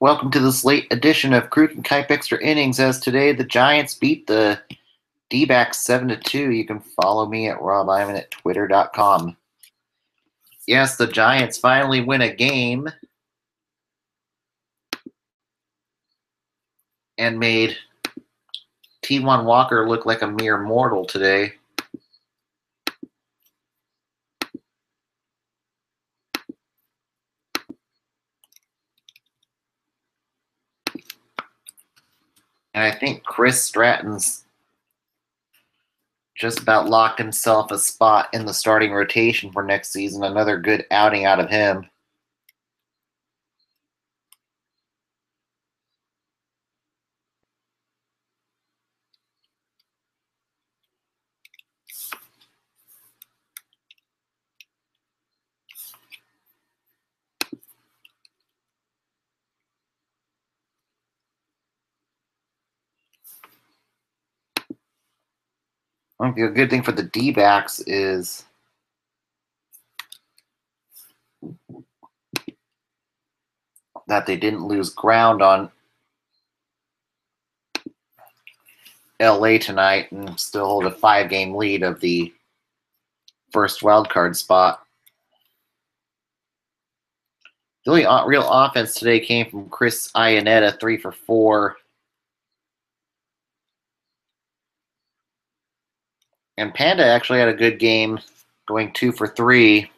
Welcome to this late edition of Kruk and Kuip Extra Innings. As today the Giants beat the dbacks 7-2. You can follow me at Rob Iman at twitter.com. Yes, the Giants finally win a game and made T1 Walker look like a mere mortal today. And I think Chris Stratton's just about locked himself a spot in the starting rotation for next season. Another good outing out of him. I think a good thing for the D-backs is that they didn't lose ground on LA tonight and still hold a 5-game lead of the first wildcard spot. The only real offense today came from Chris Iannetta, 3 for 4. And Panda actually had a good game, going 2 for 3.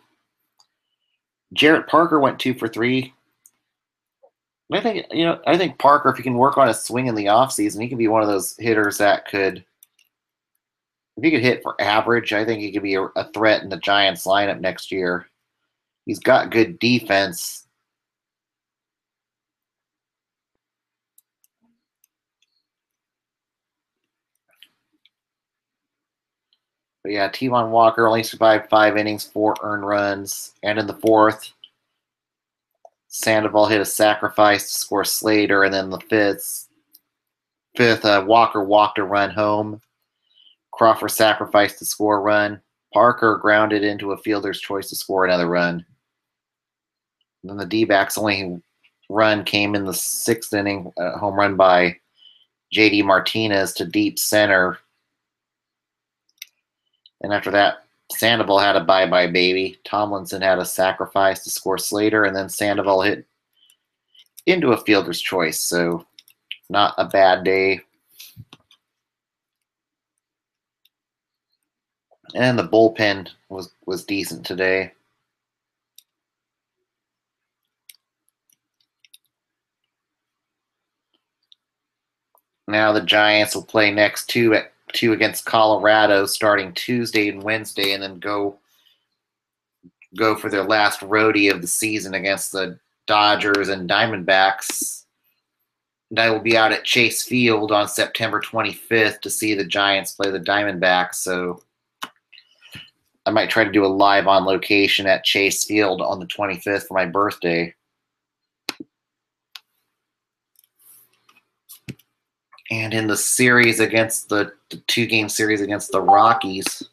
Jarrett Parker went 2 for 3. I think Parker, if he can work on his swing in the offseason, he could be one of those hitters that could, if he could hit for average, I think he could be a threat in the Giants lineup next year. He's got good defense. But yeah, T1 Walker only survived 5 innings, 4 earned runs. And in the 4th, Sandoval hit a sacrifice to score Slater. And then the 5th, Walker walked a run home. Crawford sacrificed to score a run. Parker grounded into a fielder's choice to score another run. And then the D-backs' only run came in the 6th inning, a home run by J.D. Martinez to deep center. And after that, Sandoval had a bye-bye baby. Tomlinson had a sacrifice to score Slater, and then Sandoval hit into a fielder's choice. So not a bad day. And the bullpen was decent today. Now the Giants will play next two against Colorado starting Tuesday and Wednesday, and then go for their last roadie of the season against the Dodgers and Diamondbacks. And I will be out at Chase Field on September 25th to see the Giants play the Diamondbacks. So I might try to do a live on location at Chase Field on the 25th for my birthday. And in the series against the 2-game series against the Rockies,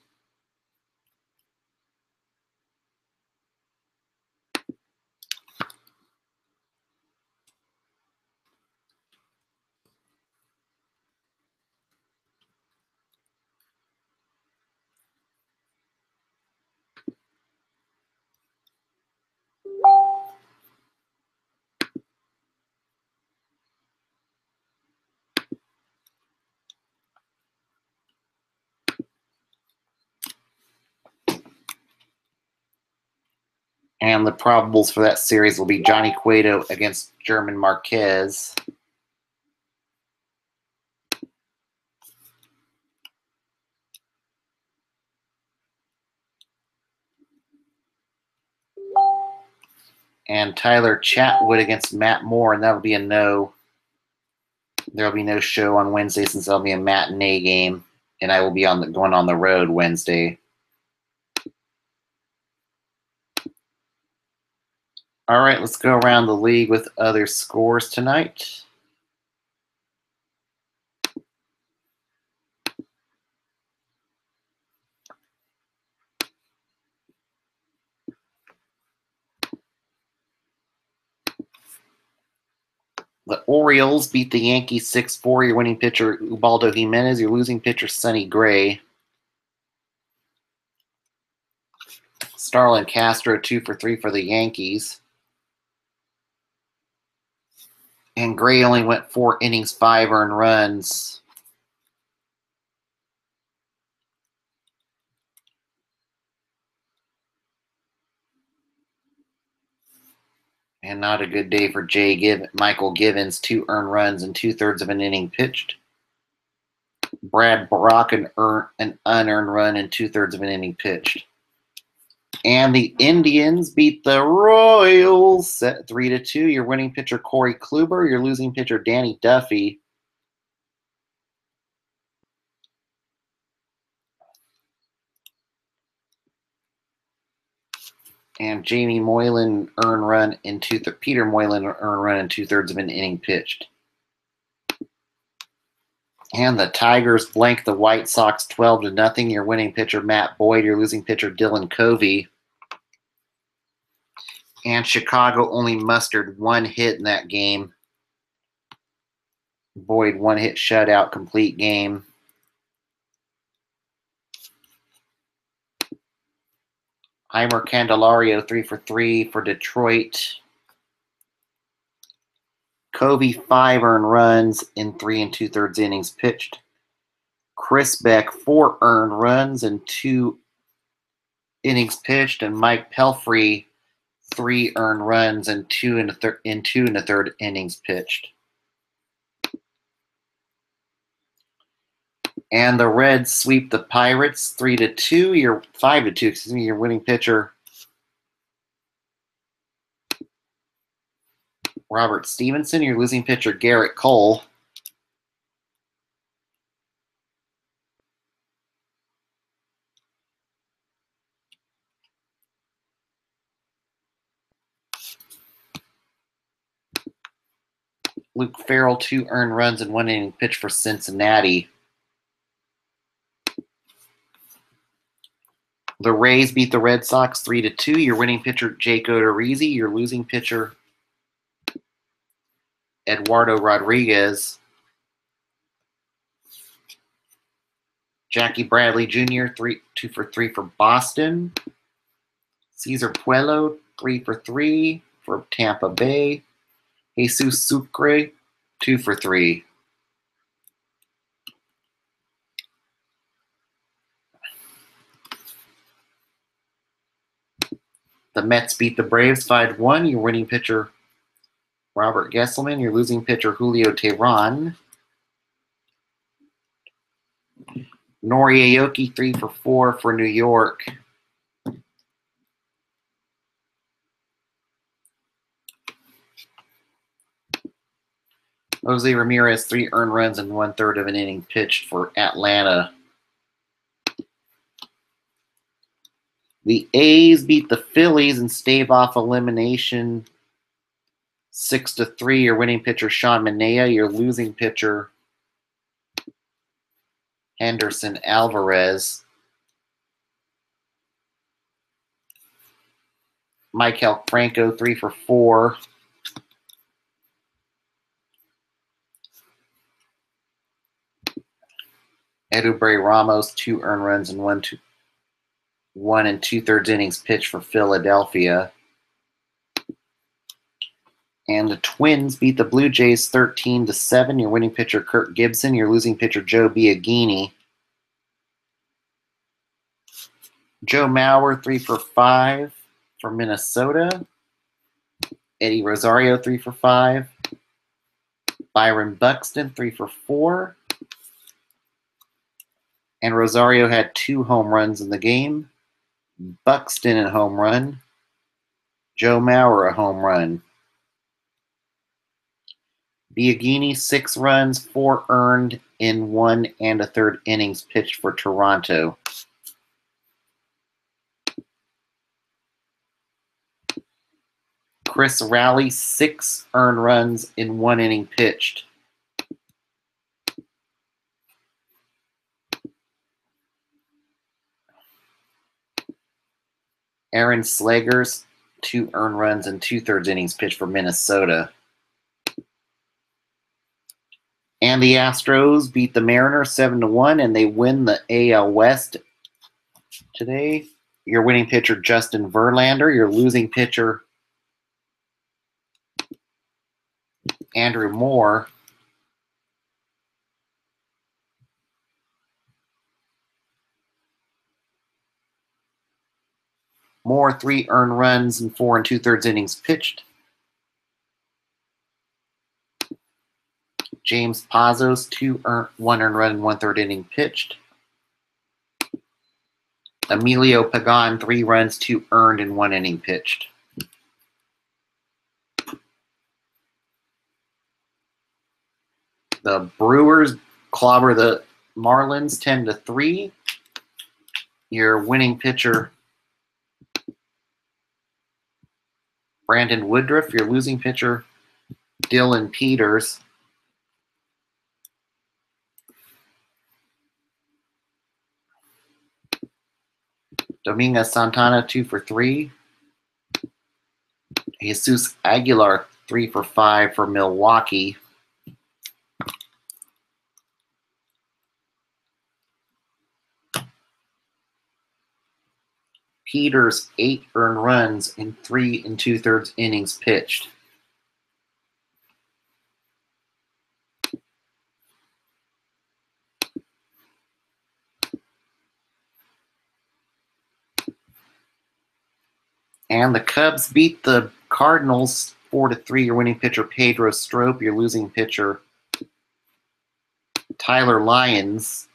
and the probables for that series will be Johnny Cueto against German Marquez. And Tyler Chatwood against Matt Moore, and that'll be a no. There'll be no show on Wednesday since that'll be a matinee game, and I will be going on the road Wednesday. All right, let's go around the league with other scores tonight. The Orioles beat the Yankees 6-4. Your winning pitcher, Ubaldo Jimenez. Your losing pitcher, Sonny Gray. Starlin Castro, 2 for 3 for the Yankees. And Gray only went 4 innings, 5 earned runs. And not a good day for Michael Givens, 2 earned runs and 2/3 of an inning pitched. Brad Brock, an unearned run and 2/3 of an inning pitched. And the Indians beat the Royals 3-2. Your winning pitcher, Corey Kluber. Your losing pitcher, Danny Duffy. And Jamie Moylan earned run in Peter Moylan earned run in 2/3 of an inning pitched. And the Tigers blanked the White Sox 12-0. Your winning pitcher, Matt Boyd. Your losing pitcher, Dylan Covey. And Chicago only mustered 1 hit in that game. Boyd 1 hit shutout, complete game. Heimer Candelario 3 for 3 for Detroit. Covey 5 earned runs in 3 2/3 innings pitched. Chris Beck 4 earned runs in 2 innings pitched, and Mike Pelfrey 3 earned runs in 2 1/3 innings pitched. And the Reds sweep the Pirates 3-2. You're 5-2. Excuse me. Your winning pitcher, Robert Stevenson. Your losing pitcher, Garrett Cole. Luke Farrell 2 earned runs and 1 inning pitch for Cincinnati. The Rays beat the Red Sox 3-2. Your winning pitcher, Jake Odorizzi. Your losing pitcher, Eduardo Rodriguez. Jackie Bradley Jr., 2 for 3 for Boston. Cesar Puello, 3 for 3 for Tampa Bay. Jesus Sucre, 2 for 3. The Mets beat the Braves 5-1. Your winning pitcher, Robert Gesselman. Your losing pitcher, Julio Teheran. Nori Aoki, 3 for 4 for New York. Jose Ramirez, 3 earned runs and 1/3 of an inning pitched for Atlanta. The A's beat the Phillies and stave off elimination 6-3. Your winning pitcher, Sean Manaea. Your losing pitcher, Henderson Alvarez. Maikel Franco, 3 for 4. Eduardo Ramos, 2 earned runs and 1 2/3 innings pitched for Philadelphia. And the Twins beat the Blue Jays 13-7. Your winning pitcher, Kirk Gibson. Your losing pitcher, Joe Biagini. Joe Mauer, 3 for 5 for Minnesota. Eddie Rosario, 3 for 5. Byron Buxton, 3 for 4. And Rosario had 2 home runs in the game. Buxton a home run. Joe Mauer a home run. Biagini 6 runs, 4 earned in 1 1/3 innings pitched for Toronto. Chris Rowley 6 earned runs in 1 inning pitched. Aaron Slegers 2 earned runs and 2/3 innings pitched for Minnesota. And the Astros beat the Mariners 7-1, and they win the AL West today. Your winning pitcher, Justin Verlander. Your losing pitcher, Andrew Moore. Moore, 3 earned runs in 4 2/3 innings pitched. James Pazos, 1 earned run in 1/3 inning pitched. Emilio Pagan, 3 runs, 2 earned in 1 inning pitched. The Brewers clobber the Marlins 10-3. Your winning pitcher, Brandon Woodruff. Your losing pitcher, Dylan Peters. Dominguez Santana, 2 for 3. Jesus Aguilar, 3 for 5 for Milwaukee. Peters, 8 earned runs in 3 2/3 innings pitched. And the Cubs beat the Cardinals 4-3. Your winning pitcher, Pedro Strop. Your losing pitcher, Tyler Lyons.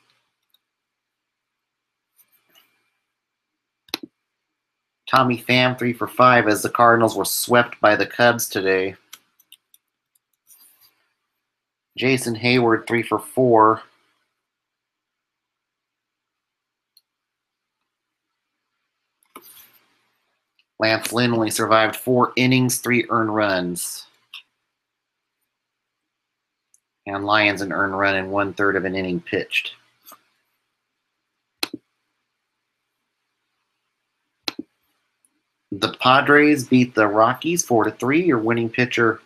Tommy Pham, 3 for 5, as the Cardinals were swept by the Cubs today. Jason Hayward, 3 for 4. Lance Lynn only survived 4 innings, 3 earned runs. And Lyons an earned run in 1/3 of an inning pitched. The Padres beat the Rockies 4-3. Your winning pitcher,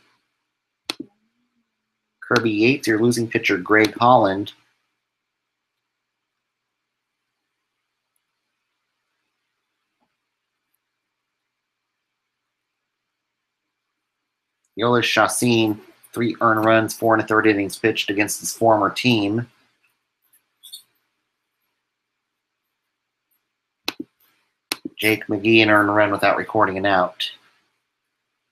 Kirby Yates. Your losing pitcher, Greg Holland. Yoenis Chacin, 3 earned runs, 4 1/3 innings pitched against his former team. Jake McGee an earned run without recording an out.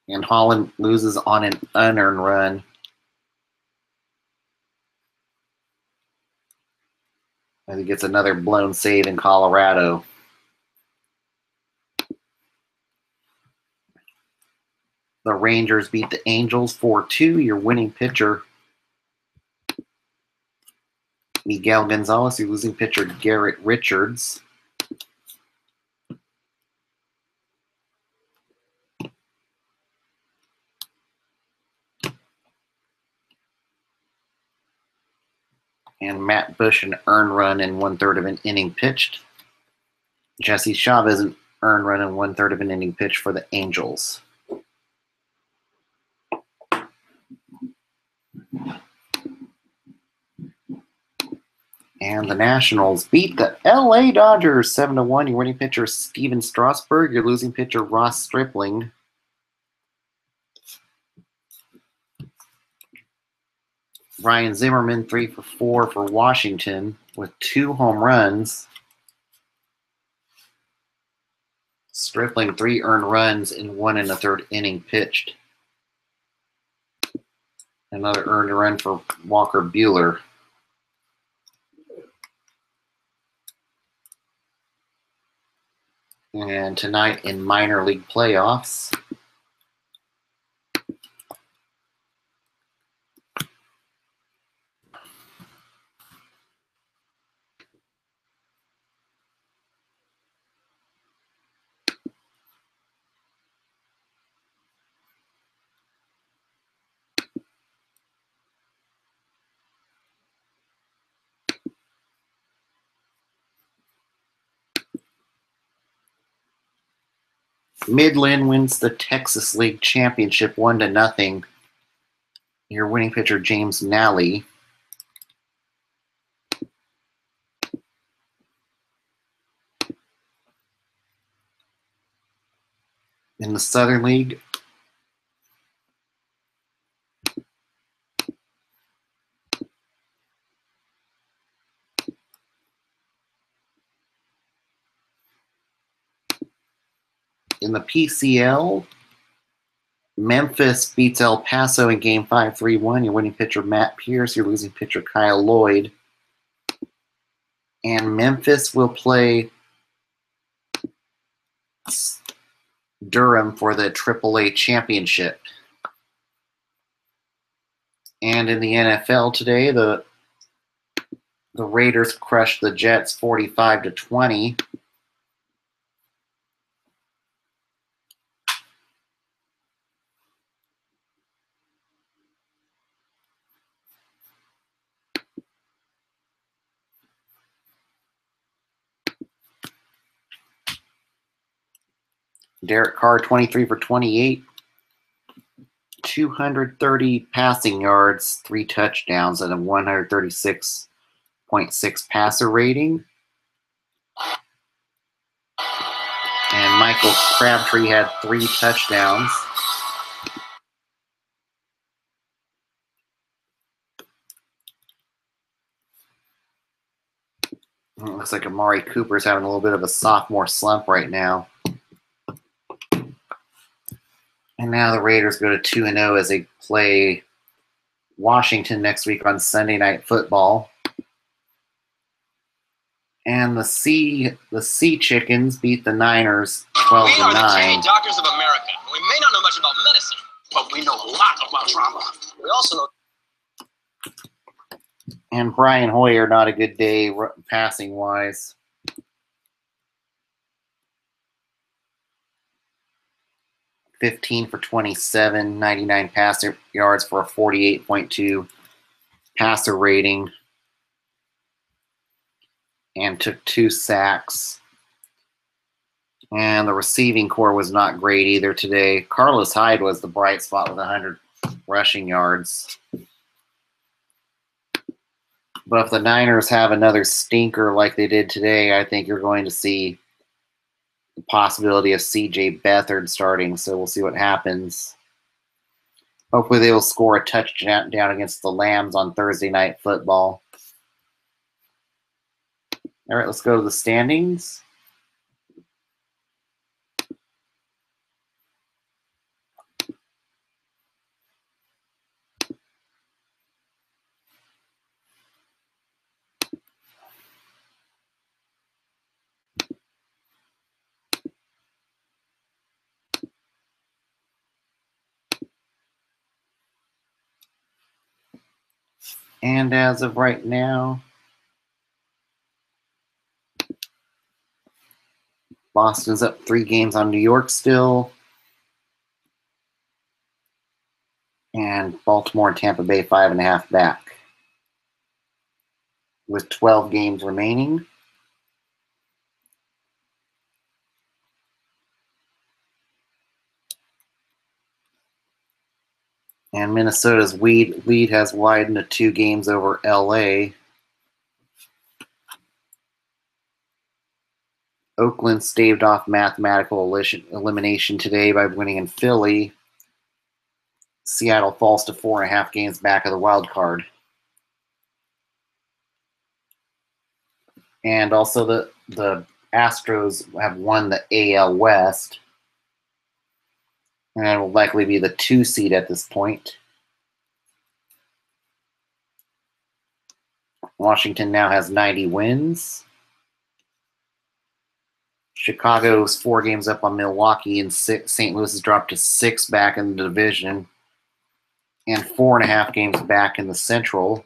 And Holland loses on an unearned run. As he gets another blown save in Colorado. The Rangers beat the Angels 4-2. Your winning pitcher, Miguel Gonzalez. Your losing pitcher, Garrett Richards. And Matt Bush an earned run in 1/3 of an inning pitched. Jesse Chavez an earned run in 1/3 of an inning pitched for the Angels. And the Nationals beat the LA Dodgers 7-1. Your winning pitcher, Steven Strasburg. Your losing pitcher, Ross Stripling. Ryan Zimmerman, 3 for 4 for Washington with 2 home runs. Stripling, 3 earned runs in 1 1/3 inning pitched. Another earned run for Walker Buehler. And tonight in minor league playoffs, Midland wins the Texas League Championship 1-0. Your winning pitcher, James Nally. in the Southern League. In the PCL, Memphis beats El Paso in Game 5 3-1. Your winning pitcher, Matt Pierce. Your losing pitcher, Kyle Lloyd. And Memphis will play Durham for the AAA championship. And in the NFL today, the Raiders crushed the Jets 45-20. Derek Carr, 23 for 28, 230 passing yards, 3 touchdowns, and a 136.6 passer rating. And Michael Crabtree had 3 touchdowns. It looks like Amari Cooper's having a little bit of a sophomore slump right now. And now the Raiders go to 2-0 as they play Washington next week on Sunday Night Football. And the Sea Chickens beat the Niners 12-9. We are the TV doctors of America. We may not know much about medicine, but we know a lot about trauma. We also know. And Brian Hoyer, not a good day passing wise. $15 for 27, 99 passer yards for a 48.2 passer rating, and took 2 sacks. And the receiving core was not great either today. Carlos Hyde was the bright spot with 100 rushing yards. But if the Niners have another stinker like they did today, I think you're going to see the possibility of C.J. Beathard starting, so we'll see what happens. Hopefully they will score a touchdown against the Lambs on Thursday Night Football. All right, let's go to the standings. And as of right now, Boston's up 3 games on New York still. And Baltimore and Tampa Bay 5.5 back, with 12 games remaining. And Minnesota's lead has widened to 2 games over LA. Oakland staved off mathematical elimination today by winning in Philly. Seattle falls to 4.5 games back of the wild card. And also the Astros have won the AL West. And will likely be the 2 seed at this point. Washington now has 90 wins. Chicago's 4 games up on Milwaukee, and St. Louis has dropped to 6 back in the division, and 4.5 games back in the Central.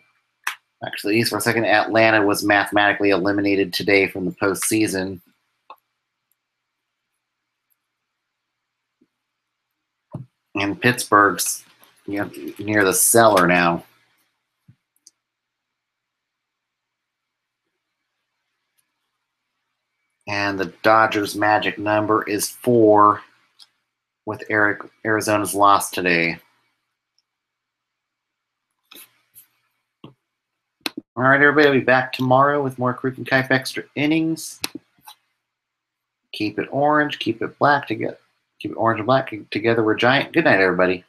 Actually, East for a second, Atlanta was mathematically eliminated today from the postseason. And Pittsburgh's near the cellar now. And the Dodgers' magic number is 4 with Arizona's loss today. All right, everybody, I'll be back tomorrow with more Kruk and Kuip extra innings. Keep it orange, keep it black to get Keep it orange and black. Together we're giant. Good night, everybody.